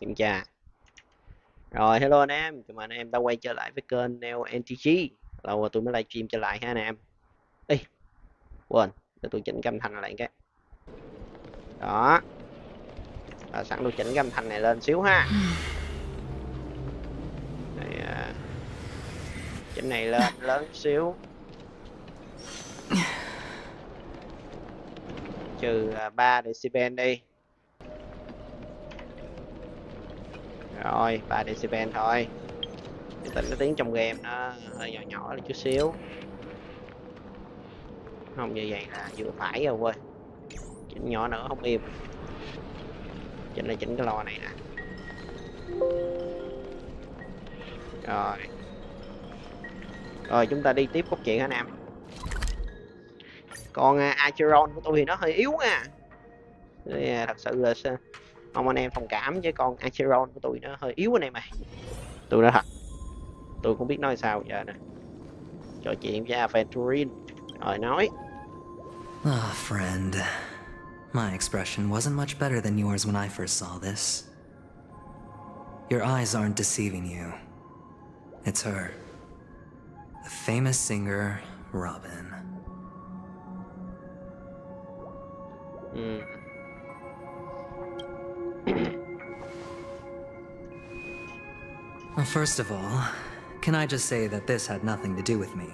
Xin chào. Rồi, hello anh em, chào mừng anh em đã quay trở lại với kênh NEO-NtG. Lâu rồi tôi mới livestream trở lại ha anh em. Ê, quên, để tôi chỉnh cái âm thanh lại cái. Đó, sẵn tôi chỉnh cái âm thanh này lên xíu ha. Này, chỉnh này lên lớn xíu. Trừ 3 decibel đi. Rồi, 3 decibel thôi. Tính cái tiếng trong game nó hơi nhỏ nhỏ là chút xíu. Không như vậy là vừa phải rồi quên. Chỉnh nhỏ nữa không im. Chỉnh là chỉnh cái lo này nè. Rồi. Rồi chúng ta đi tiếp cốt truyện hả anh em. Còn Acheron của tôi thì nó hơi yếu nha. Thật sự là mong anh em thông cảm với con Acheron của tôi nó hơi yếu anh em ơi. Tôi nói thật, tôi không biết nói sao giờ nè. Trò chuyện với Aventurin rồi nói. Ah, friend. My expression wasn't much better than yours when I first saw this. Your eyes aren't deceiving you. It's her. The famous singer, Robin. Well, first of all, can I just say that this had nothing to do with me?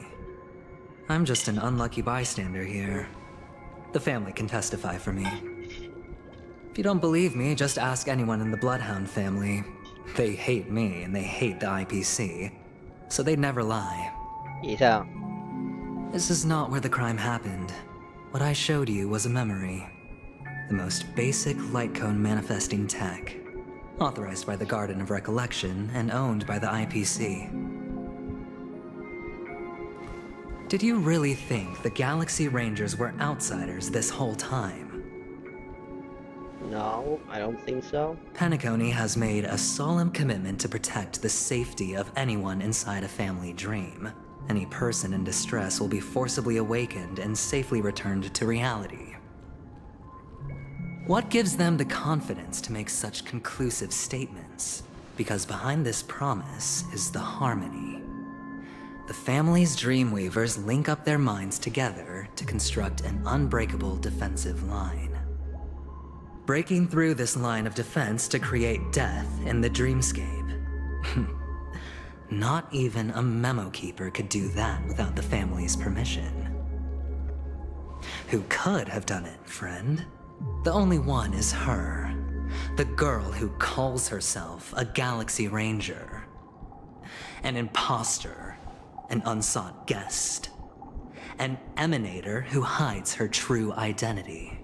I'm just an unlucky bystander here. The family can testify for me. If you don't believe me, just ask anyone in the Bloodhound family. They hate me and they hate the IPC, so they'd never lie. Vậy sao? This is not where the crime happened. What I showed you was a memory. The most basic light cone manifesting tech. Authorized by the Garden of Recollection and owned by the IPC. Did you really think the Galaxy Rangers were outsiders this whole time? No, I don't think so. Penacony has made a solemn commitment to protect the safety of anyone inside a family dream. Any person in distress will be forcibly awakened and safely returned to reality. What gives them the confidence to make such conclusive statements? Because behind this promise is the harmony. The family's Dreamweavers link up their minds together to construct an unbreakable defensive line. Breaking through this line of defense to create death in the dreamscape. Not even a memo keeper could do that without the family's permission. Who could have done it, friend? The only one is her. The girl who calls herself a Galaxy Ranger. An imposter. An unsought guest. An emanator who hides her true identity.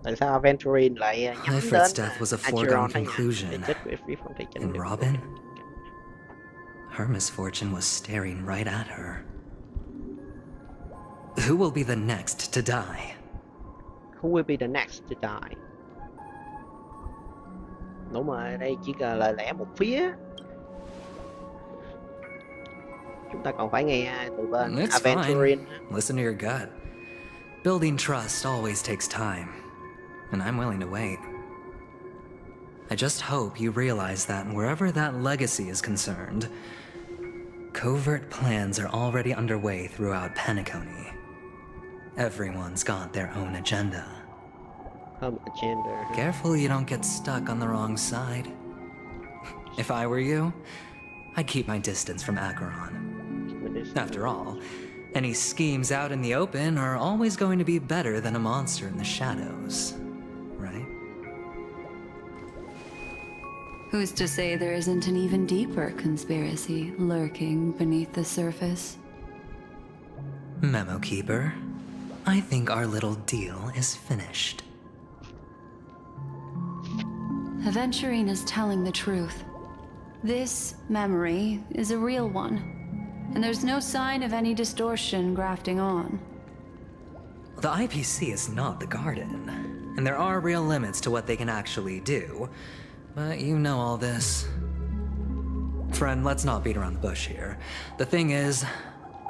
Tại sao Aventurin lại nhắm đến Clifford's death was a foregone Acheron conclusion. And Robin? Her misfortune was staring right at her. Who will be the next to die? Who will be the next to die? Đúng rồi, đây chỉ là lời lẽ một phía. Chúng ta còn phải nghe từ bên It's Aventurin. fine. Listen to your gut. Building trust always takes time, and I'm willing to wait. I just hope you realize that wherever that legacy is concerned, covert plans are already underway throughout Penacony. Everyone's got their own agenda. Agenda. Careful you don't get stuck on the wrong side. If I were you, I'd keep my distance from Acheron. After all, any schemes out in the open are always going to be better than a monster in the shadows, right? Who's to say there isn't an even deeper conspiracy lurking beneath the surface? Memo Keeper, I think our little deal is finished. Aventurine is telling the truth. This memory is a real one, and there's no sign of any distortion grafting on. The IPC is not the Garden, and there are real limits to what they can actually do, but you know all this. Friend, let's not beat around the bush here. The thing is,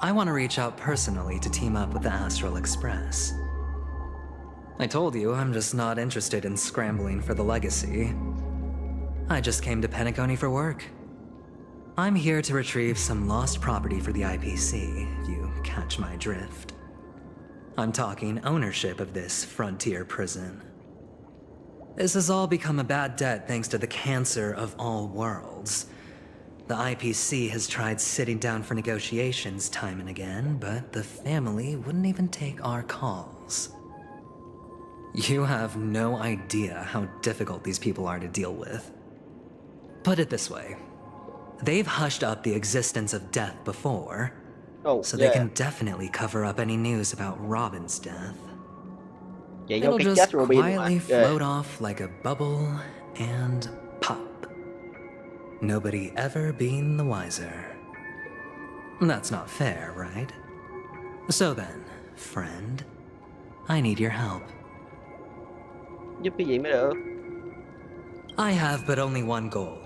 I want to reach out personally to team up with the Astral Express. I told you I'm just not interested in scrambling for the legacy. I just came to Penacony for work. I'm here to retrieve some lost property for the IPC, if you catch my drift. I'm talking ownership of this frontier prison. This has all become a bad debt thanks to the cancer of all worlds. The IPC has tried sitting down for negotiations time and again, but the family wouldn't even take our calls. You have no idea how difficult these people are to deal with. Put it this way. They've hushed up the existence of death before, so they can definitely cover up any news about Robin's death. It'll just quietly float off like a bubble and pop. Nobody ever being the wiser. That's not fair, right? So then, friend, I need your help. Giúp cái gì mới được? I have but only one goal.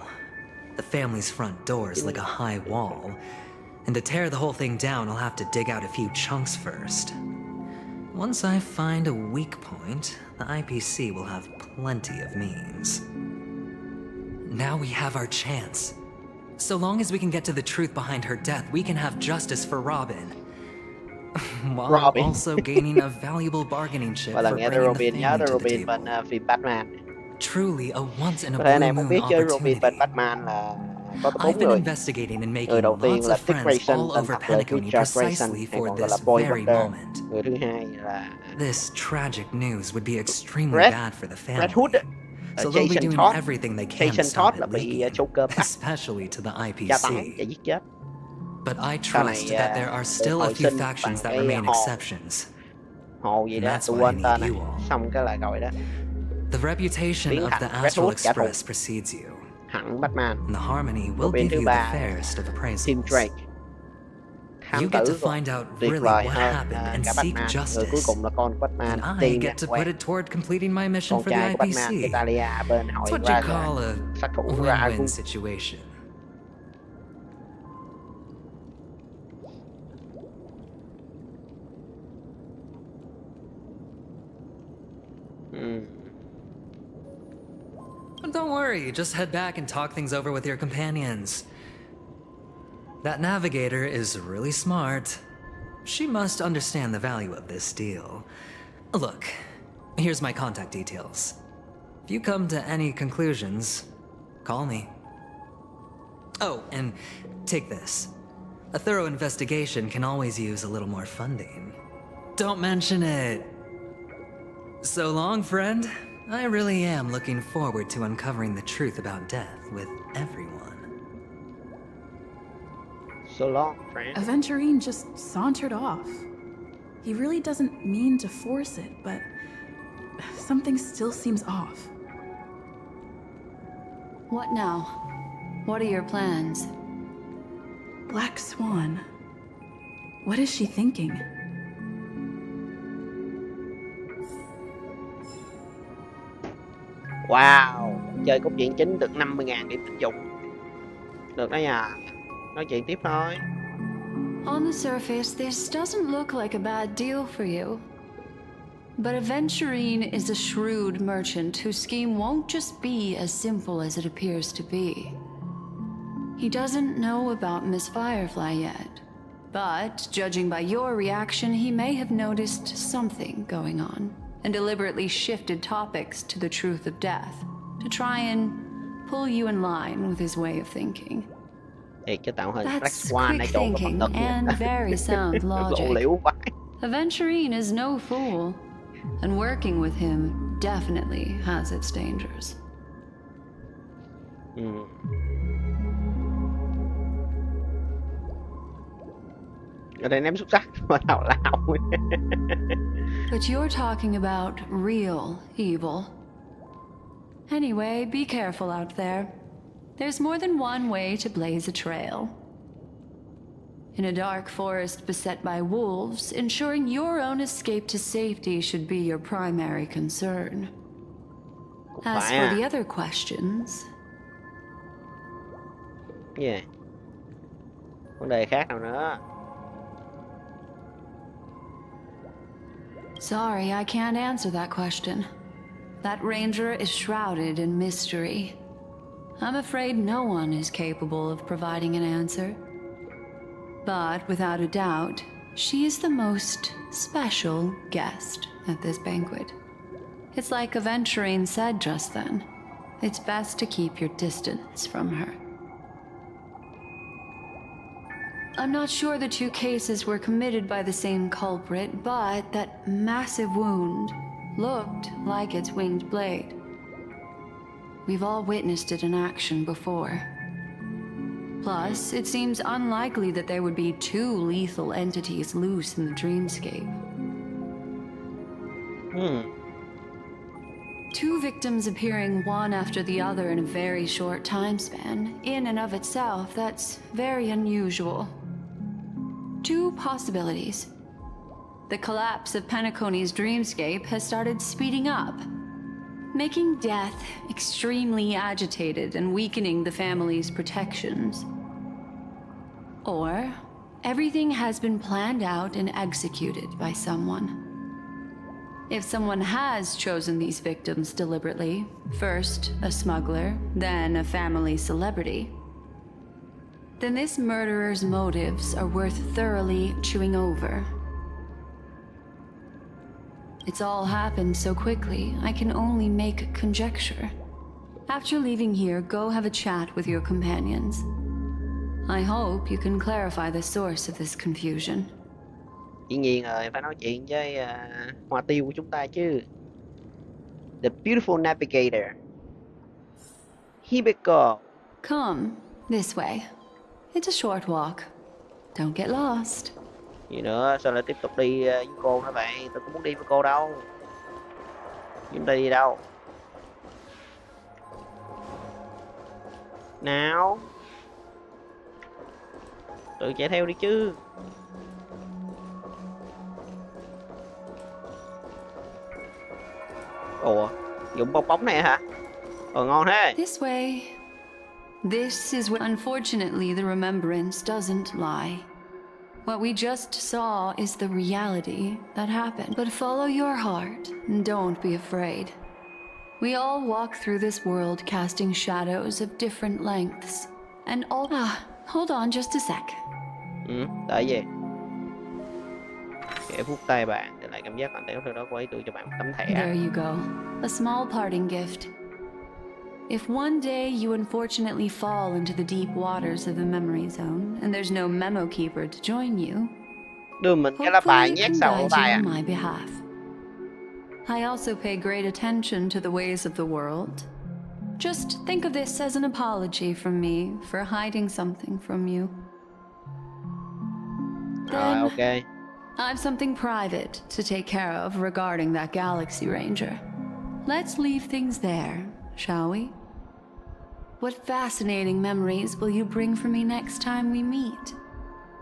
The family's front door is like a high wall, and to tear the whole thing down, I'll have to dig out a few chunks first. Once I find a weak point, the IPC will have plenty of means. Now we have our chance. So long as we can get to the truth behind her death, we can have justice for Robin. While also gaining a valuable bargaining chip for bringing the family to the table. Phim Batman. Truly a once in a Có thể blue em không moon biết chứ Robin opportunity. bên Batman là có I've 4 been người. investigating and Người making đầu tiên lots là of Dick friends Grayson, all tên over thật là Penacony Richard Grayson, precisely hay for còn gọi this là Boy very Wonder. moment. Người thứ hai là This tragic news would be extremely Red- bad for the Red family. Hood. So they'll be Jason doing Todd. everything they can to Jason stop Todd là it bị leaking, Joker bắt especially to the tra tấn IPC. và giết chết. But I Sau này trust that there are still a hồi few sinh factions bằng that cái remain hồ exceptions. gì And đó, that's tôi why I quên need tên này. you all. Xong cái là gọi đó. The reputation Biến of thành the Red Astral Hood trả thù. Express precedes you, Hẳn Batman. and the Harmony will Robin give thứ you the ba fairest of Tim appraisals. Drake. You Thám get to tử còn find out tuyệt really vời what hơn happened and cả seek Batman. Người cuối justice. cùng là con của Batman, And I Tim get to put it toward completing my mission con for the trai của Batman, IPC. Italia bên It's hội what you ra call a sát thủ ra win-win situation. But don't worry, just head back and talk things over with your companions. That navigator is really smart. She must understand the value of this deal. Look, here's my contact details. If you come to any conclusions, call me. Oh, and take this. A thorough investigation can always use a little more funding. Don't mention it. So long, friend. I really am looking forward to uncovering the truth about death with everyone. So long, friend. Aventurine just sauntered off. He really doesn't mean to force it, but something still seems off. What now? What are your plans? Black Swan. What is she thinking? Wow, chơi cốt truyện chính được 50.000 điểm tín dụng. Được đó nha. Nói chuyện tiếp thôi. On the surface, this doesn't look like a bad deal for you. But Aventurine is a shrewd merchant whose scheme won't just be as simple as it appears to be. He doesn't know about Miss Firefly yet, but judging by your reaction, he may have noticed something going on and deliberately shifted topics to the truth of death to try and pull you in line with his way of thinking. Thiệt chứ tạo hình Black That's Swan này quick trộn có thinking phần and very sound lộ logic. liễu vãi. Aventurine is no fool, and working with him definitely has its dangers. Ở đây ném xúc sắc mà tào lao. But you're talking about real evil. Anyway, be careful out there. There's more than one way to blaze a trail. In a dark forest beset by wolves, ensuring your own escape to safety should be your primary concern. As for the other questions... Yeah. Vấn đề khác nào nữa? Sorry, I can't answer that question. That ranger is shrouded in mystery. I'm afraid no one is capable of providing an answer. But without a doubt, she is the most special guest at this banquet. It's like Aventurine said just then. It's best to keep your distance from her. I'm not sure the two cases were committed by the same culprit, but that massive wound looked like its winged blade. We've all witnessed it in action before. Plus, it seems unlikely that there would be two lethal entities loose in the dreamscape. Two victims appearing one after the other in a very short time span, in and of itself, that's very unusual. Two possibilities. The collapse of Penacony's dreamscape has started speeding up, making death extremely agitated and weakening the family's protections. Or everything has been planned out and executed by someone. If someone has chosen these victims deliberately, first a smuggler, then a family celebrity, then this murderer's motives are worth thoroughly chewing over. It's all happened so quickly, I can only make conjecture. After leaving here, go have a chat with your companions. I hope you can clarify the source of this confusion. Dĩ nhiên rồi, phải nói chuyện với hoa tiêu của chúng ta chứ. The beautiful navigator. Here we go. Come, this way. It's a short walk. Don't get lost. Gì nữa, sao lại tiếp tục đi với cô nữa vậy? Tôi cũng muốn đi với cô đâu. Chúng ta đi đâu? Nào. Tự chạy theo đi chứ. Ủa, dụng bong bóng này hả? Ngon thế. This way. This is where, unfortunately, the remembrance doesn't lie. What we just saw is the reality that happened. But follow your heart and don't be afraid. We all walk through this world casting shadows of different lengths. And all... hold on just a sec. Tại gì? Kẻ vuốt tay bạn để lại cảm giác lạnh lẽo, sau đó cô ấy đưa cho bạn một tấm thẻ. There you go. A small parting gift. If one day you unfortunately fall into the deep waters of the memory zone, and there's no memo keeper to join you, Đưa mình cái lá bài hopefully nhét you sau can cổ guide tay you à? on my behalf. I also pay great attention to the ways of the world. Just think of this as an apology from me for hiding something from you. Rồi, Then, ok. I've something private to take care of regarding that Galaxy Ranger. Let's leave things there, shall we? What fascinating memories will you bring for me next time we meet?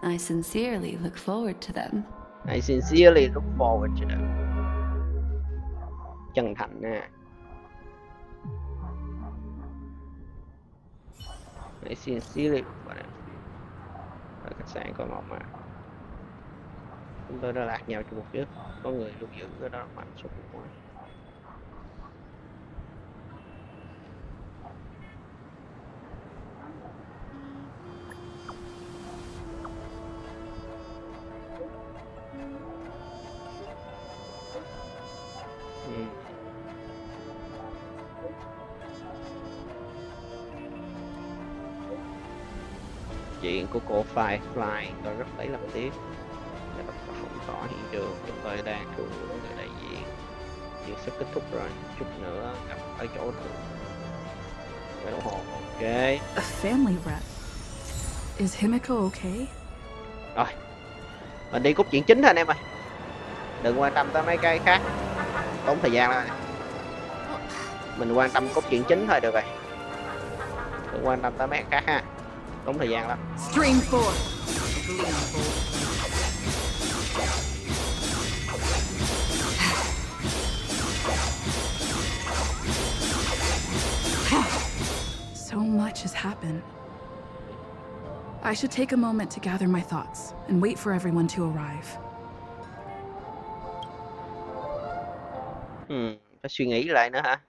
I sincerely look forward to them. I sincerely look forward to them. Chân thành nha. I sincerely look forward to them. Ở khách sạn có một mà. Chúng tôi đã lạc nhau trong một trước. Có người lưu giữ ở đó mạnh suốt cuộc. Chuyện của cô Firefly tôi rất lấy làm tiếc. Để bắt đầu phong tỏa hiện trường, chúng tôi đang cứu người đại diện. Việc sắp kết thúc rồi, chút nữa gặp ở chỗ thường. Về đồng hồ, ok. A family rep. Is Himiko okay? Rồi, mình đi cốt truyện chính thôi anh em ơi. Đừng quan tâm tới mấy cái khác, tốn thời gian lắm. Mình quan tâm cốt truyện chính thôi được rồi. Đừng quan tâm tới mấy cái khác ha, tốn thời gian lắm. Stream 4. So much has happened. I should take a moment to gather my thoughts and wait for everyone to arrive. Phải suy nghĩ lại nữa hả?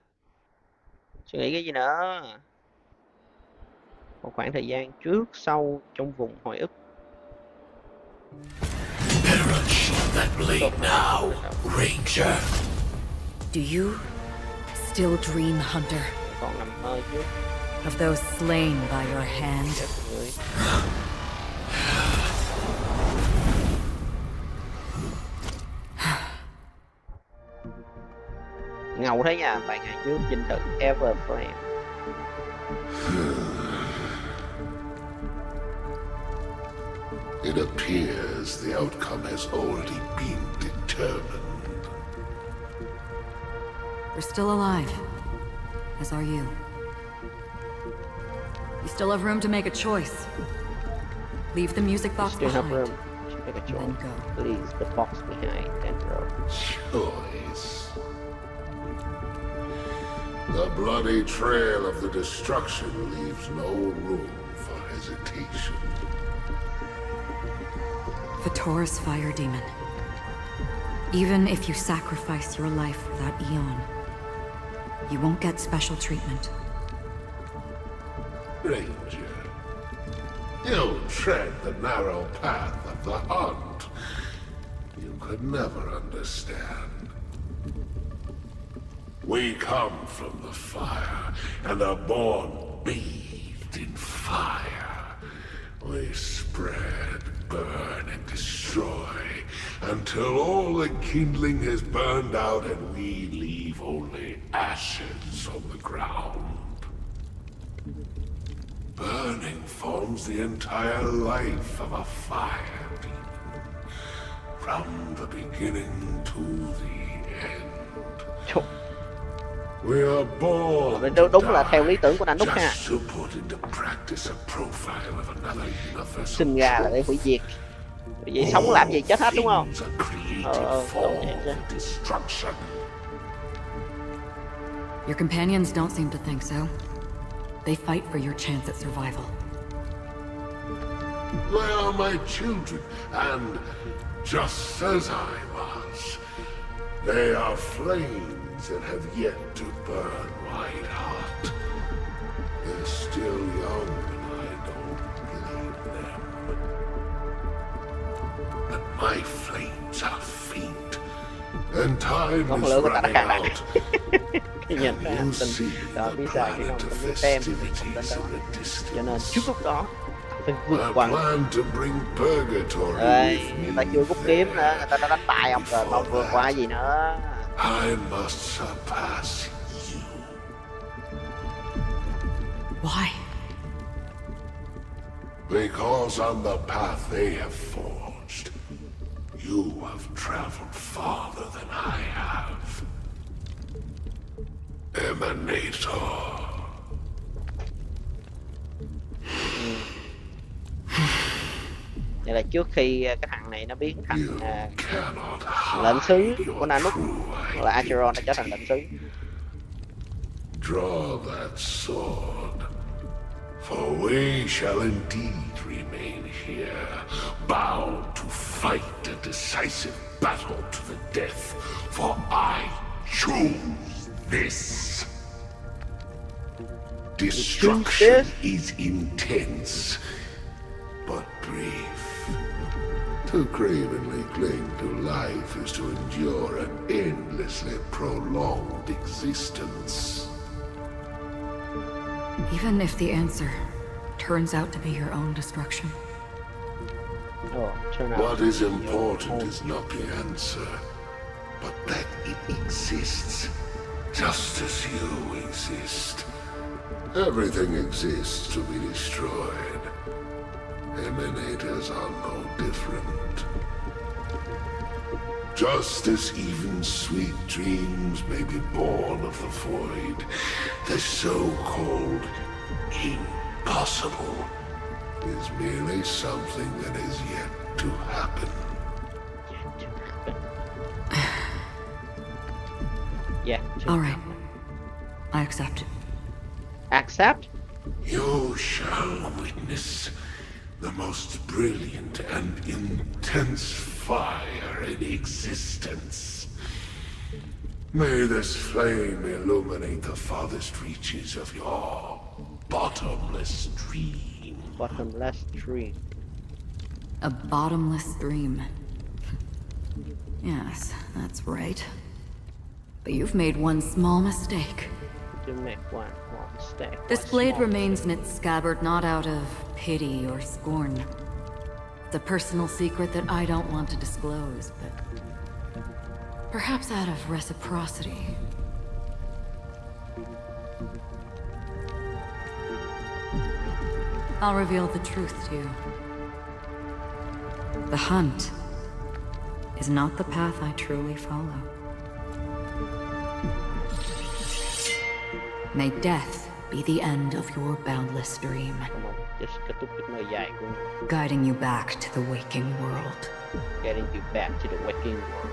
Suy nghĩ cái gì nữa? Một khoảng thời gian trước, sau, trong vùng hồi ức. Perish that blade now, Ranger. Do you still dream, Hunter, Còn nằm mơ trước. of those slain by your hand? Chết người. Ngầu thế nha, vài ngày trước dinh thự Everflame. It appears the outcome has already been determined. We're still alive, as are you. You still have room to make a choice. Leave the music box Still have behind. room to make a Then choice. go. Leave the box behind and go. Choice. The bloody trail of the destruction leaves no room for hesitation. The Taurus Fire Demon. Even if you sacrifice your life for that Eon, you won't get special treatment. Ranger, you tread the narrow path of the hunt. You could never understand. We come from the fire and are born bathed in fire. We spread, burn, and destroy until all the kindling has burned out and we leave only ashes on the ground. Burning forms the entire life of a fire demon, from the beginning to the end. Chục. We are born Đúng là theo lý tưởng của anh Úc ha. just to put into practice a profile of another universal Sinh ra là để hủy diệt. Vậy sống làm gì chết hết đúng không? things are created for đúng vậy chứ. destruction. Your companions don't seem to think so. They fight for your chance at survival. They are my children, and just as I was, they are flames that have yet to burn white hot. They're still young, and I don't blame them. But my flames are faint, and time Ngọn is lửa của ta đã running cạn đạn. out. Khi nhìn And ra hành you'll tinh see đó the biết ra cái planet không of tính tem thì không đến festivities đó. in the Cho nên trước distance. lúc đó phải vượt I qua. plan to bring purgatory Đây, with người me ta chưa rút kiếm nữa, there. người ta đã đánh bại ông rồi, mà ông vượt qua gì nữa. I must surpass you. Why? Because on the path they have forged, you have traveled farther than I have. Emanator. Vậy là trước khi cái thằng này nó biến thành You cannot lệnh sứ hide của your Nanook, true là Acheron đã trở thành lệnh sứ. Draw that sword, for we shall indeed remain here, bound to fight a decisive battle to the death, for I choose this. Destruction is intense, but brief. To cravenly cling to life is to endure an endlessly prolonged existence. Even if the answer turns out to be your own destruction. What is important is not the answer, but that it exists, just as you exist. Everything exists to be destroyed. Emanators are no different. Just as even sweet dreams may be born of the void, the so-called impossible is merely something that is yet to happen. Yeah. All right. I accept. Accept? You shall witness the most brilliant and intense fire in existence. May this flame illuminate the farthest reaches of your bottomless dream. Bottomless tree. A bottomless dream. Yes, that's right. But you've made one small mistake. To make one more mistake. This one blade small remains in its scabbard not out of pity or scorn. It's a personal secret that I don't want to disclose, but perhaps out of reciprocity. I'll reveal the truth to you. The hunt is not the path I truly follow. May death be the end of your boundless dream, Come on, just kết thúc cái nơi dài của mình. guiding you back to the waking world. Getting you back to the waking world.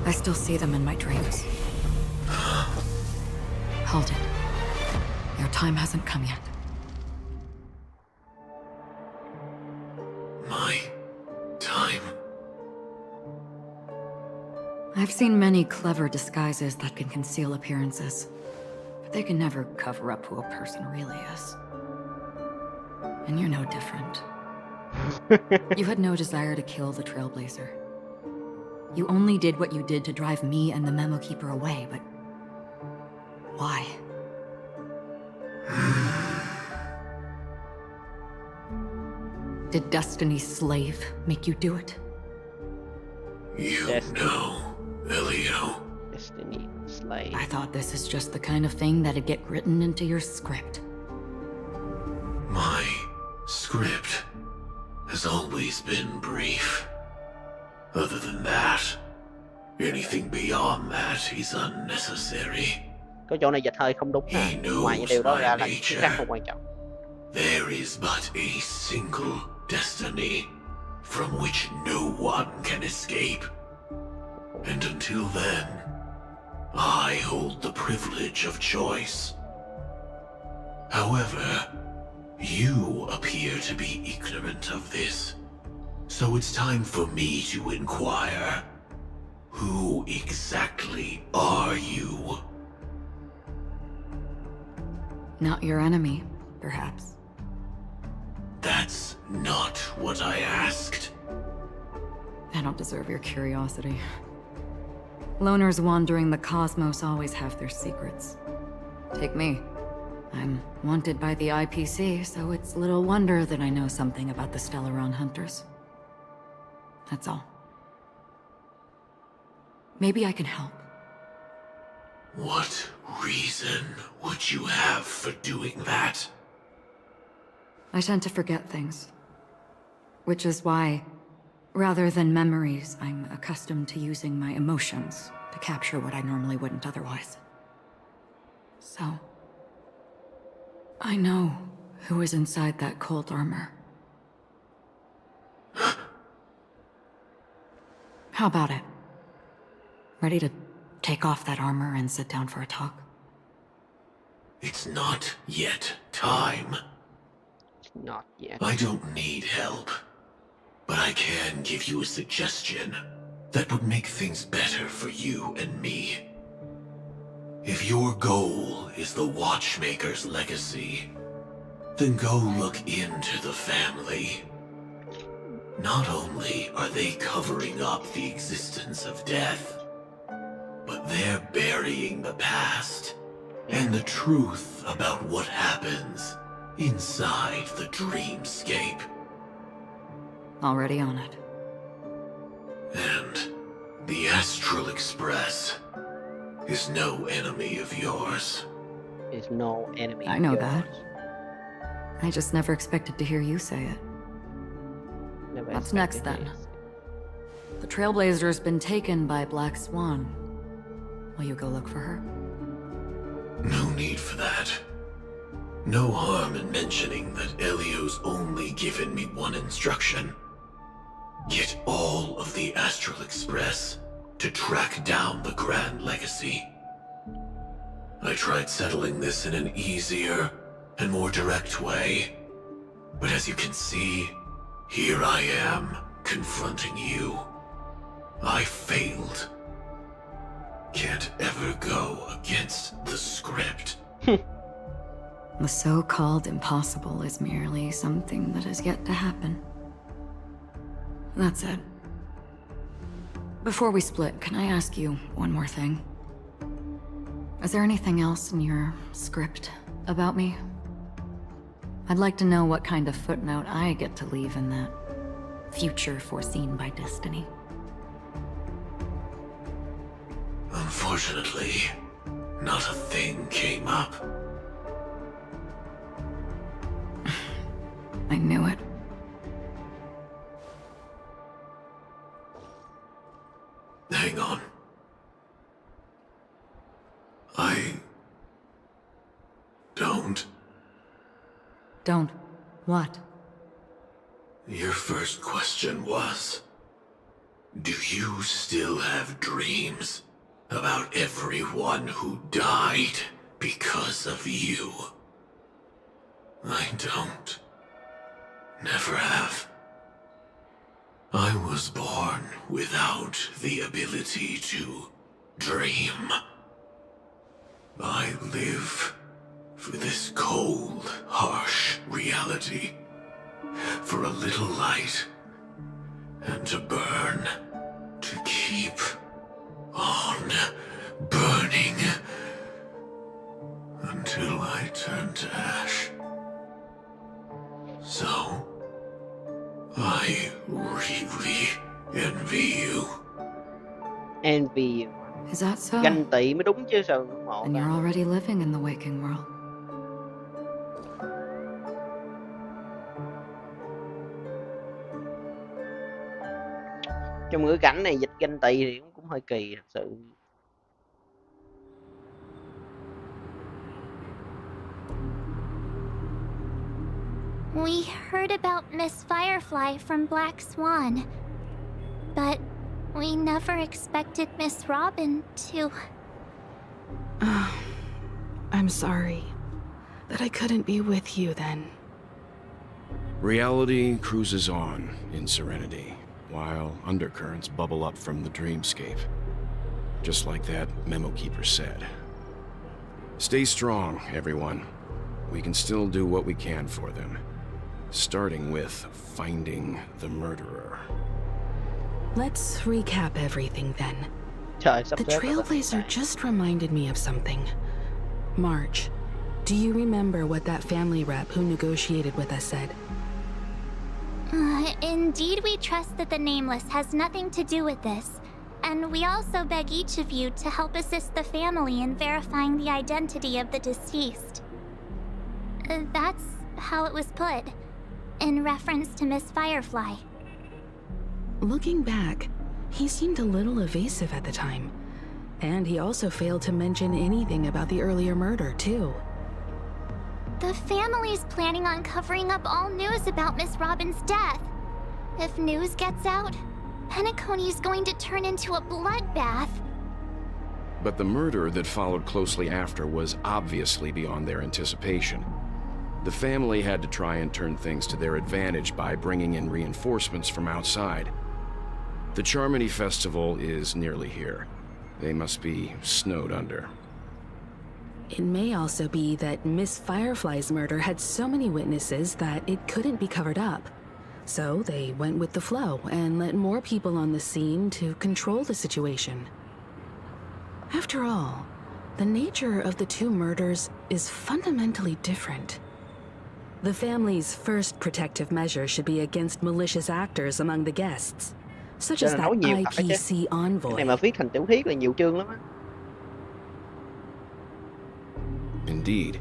I still see them in my dreams. Hold it. Your time hasn't come yet. My time. I've seen many clever disguises that can conceal appearances, but they can never cover up who a person really is. And you're no different. You had no desire to kill the Trailblazer. You only did what you did to drive me and the Memo Keeper away, but why? Did Destiny's slave make you do it? You Destiny. know, Elio. Destiny slave. I thought this is just the kind of thing that'd get written into your script. My script has always been brief. Other than that, anything beyond that is unnecessary. Có chỗ này dịch hơi không đúng ha. Ngoài những điều đó ra là cái khác không quan trọng. There is but a single destiny from which no one can escape. And until then, I hold the privilege of choice. However, you appear to be ignorant of this. So it's time for me to inquire. Who exactly are you? Not your enemy, perhaps. That's not what I asked. I don't deserve your curiosity. Loners wandering the cosmos always have their secrets. Take me. I'm wanted by the IPC, so it's little wonder that I know something about the Stellaron Hunters. That's all. Maybe I can help. What reason would you have for doing that? I tend to forget things. Which is why, rather than memories, I'm accustomed to using my emotions to capture what I normally wouldn't otherwise. So, I know who is inside that cold armor. How about it? Ready to take off that armor and sit down for a talk? It's not yet time. Not yet. I don't need help. But I can give you a suggestion that would make things better for you and me. If your goal is the Watchmaker's legacy, then go look into the family. Not only are they covering up the existence of death, but they're burying the past and the truth about what happens inside the dreamscape. Already on it. And the Astral Express is no enemy of yours. Is no enemy. I of know yours. that. I just never expected to hear you say it. Never What's expected next, then? this. The Trailblazer's been taken by Black Swan. Will you go look for her? No need for that. No harm in mentioning that Elio's only given me one instruction. Get all of the Astral Express to track down the Grand Legacy. I tried settling this in an easier and more direct way, but as you can see, here I am confronting you. I failed. Can't ever go against the script. The so-called impossible is merely something that has yet to happen. That's it. Before we split, can I ask you one more thing? Is there anything else in your script about me? I'd like to know what kind of footnote I get to leave in that future foreseen by destiny. Unfortunately, not a thing came up. I knew it. Hang on. I don't. Don't. What? Your first question was, do you still have dreams about everyone who died because of you? I don't. Never have. I was born without the ability to dream. I live for this cold, harsh reality. For a little light, and to burn, to keep on burning, until I turn to ash. So, I really envy you. Envy. Is that so? Ganh tị mới đúng chứ sao ngưỡng mộ And you're ta. already living in the waking world. Trong ngữ cảnh này dịch ganh tị thì cũng hơi kỳ thật sự. We heard about Miss Firefly from Black Swan, but we never expected Miss Robin to... I'm sorry that I couldn't be with you then. Reality cruises on in serenity, while undercurrents bubble up from the dreamscape. Just like that memo keeper said. Stay strong, everyone. We can still do what we can for them. Starting with finding the murderer. Let's recap everything then. Trời, sắp The xếp rồi đó. Trailblazer just reminded me of something. March, do you remember what that family rep who negotiated with us said? Indeed, we trust that the Nameless has nothing to do with this. And we also beg each of you to help assist the family in verifying the identity of the deceased. That's how it was put, in reference to Miss Firefly. Looking back, he seemed a little evasive at the time. And he also failed to mention anything about the earlier murder, too. The family's planning on covering up all news about Miss Robin's death. If news gets out, Penacony's going to turn into a bloodbath. But the murder that followed closely after was obviously beyond their anticipation. The family had to try and turn things to their advantage by bringing in reinforcements from outside. The Charmony Festival is nearly here. They must be snowed under. It may also be that Miss Firefly's murder had so many witnesses that it couldn't be covered up. So they went with the flow and let more people on the scene to control the situation. After all, the nature of the two murders is fundamentally different. The family's first protective measure should be against malicious actors among the guests, such Cho as nên that nói nhiều thật đấy chứ. IPC Cái envoy. này mà viết thành tiểu thuyết là nhiều chương lắm á. Indeed.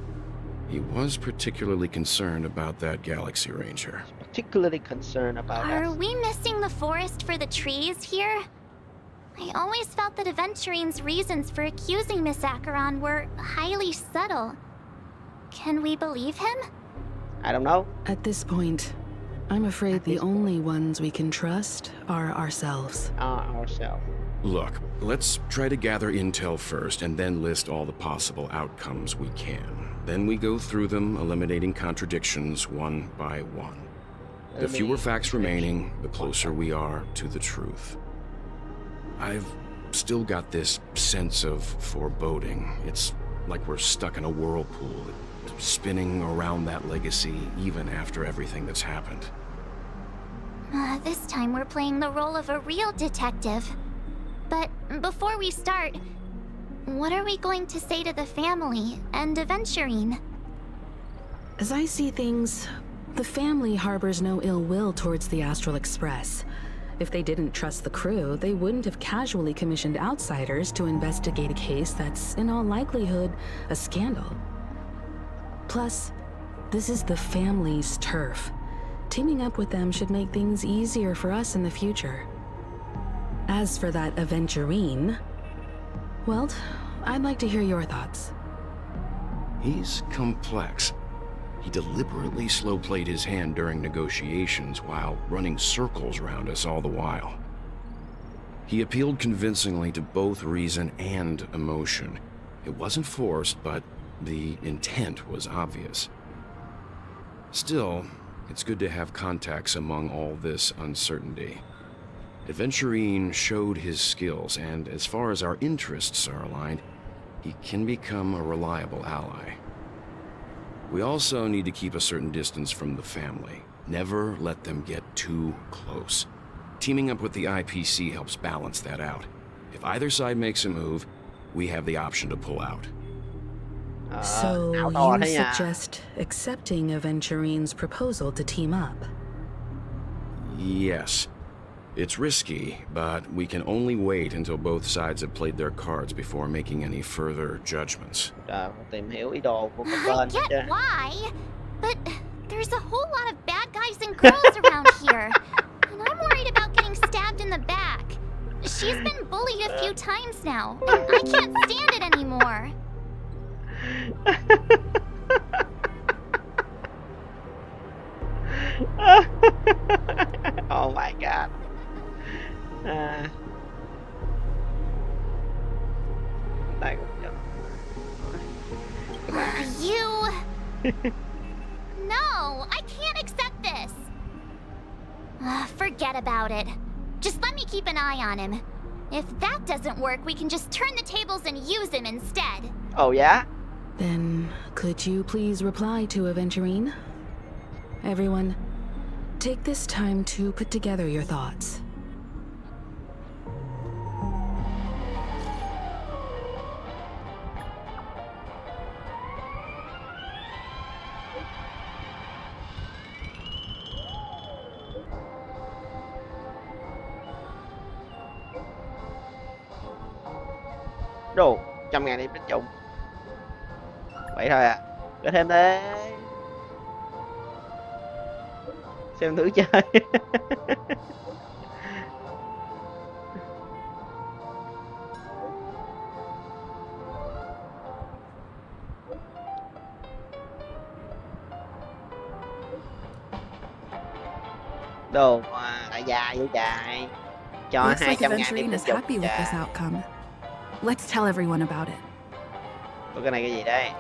He was particularly concerned about that Galaxy Ranger. Particularly concerned about Are us. we missing the forest for the trees here? I always felt that Aventurine's reasons for accusing Miss Acheron were highly subtle. Can we believe him? I don't know. At this point, I'm afraid the only ones we can trust are ourselves. Ourselves. Look, let's try to gather intel first and then list all the possible outcomes we can. Then we go through them, eliminating contradictions one by one. The fewer facts remaining, the closer we are to the truth. I've still got this sense of foreboding. It's like we're stuck in a whirlpool, spinning around that legacy even after everything that's happened. This time we're playing the role of a real detective. But before we start, what are we going to say to the family and Aventurine? As I see things, the family harbors no ill will towards the Astral Express. If they didn't trust the crew, they wouldn't have casually commissioned outsiders to investigate a case that's, in all likelihood, a scandal. Plus, this is the family's turf. Teaming up with them should make things easier for us in the future. As for that Aventurine, well, I'd like to hear your thoughts. He's complex. He deliberately slow-played his hand during negotiations while running circles around us all the while. He appealed convincingly to both reason and emotion. It wasn't forced, but the intent was obvious. Still, it's good to have contacts among all this uncertainty. Aventurine showed his skills, and as far as our interests are aligned, he can become a reliable ally. We also need to keep a certain distance from the family. Never let them get too close. Teaming up with the IPC helps balance that out. If either side makes a move, we have the option to pull out. So to you thế nha. suggest accepting Aventurine's proposal to team up? Yes. It's risky, but we can only wait until both sides have played their cards before making any further judgments. Trời, tìm hiểu ý đồ của các I bên get chứ. why, but there's a whole lot of bad guys and girls around here. And I'm worried about getting stabbed in the back. She's been bullied a few times now, and I can't stand it anymore. Oh my god. Đây cũng được. You... No, I can't accept this. Forget about it. Just let me keep an eye on him. If that doesn't work, we can just turn the tables and use him instead. Oh yeah? Then, could you please reply to Aventurine? Everyone, take this time to put together your thoughts. Đồ, 100.000 điểm tín dụng. Vậy thôi à. Gửi thêm đi. Xem thử chơi. Đồ mà đại gia vô trời. Cho Looks like 200.000 điểm Aventurine tín is dụng. happy with this Chà. outcome. Let's tell everyone about it. Ủa, cái này cái gì đây?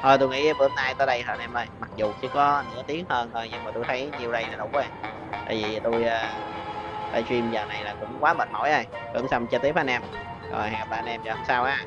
Thôi tôi nghĩ bữa nay tới đây thôi anh em ơi. Mặc dù chỉ có nửa tiếng hơn thôi, nhưng mà tôi thấy nhiều đây là đủ rồi. Tại vì tôi livestream giờ này là cũng quá mệt mỏi rồi. Tưởng xong chơi tiếp anh em. Rồi hẹn gặp lại anh em cho sau á.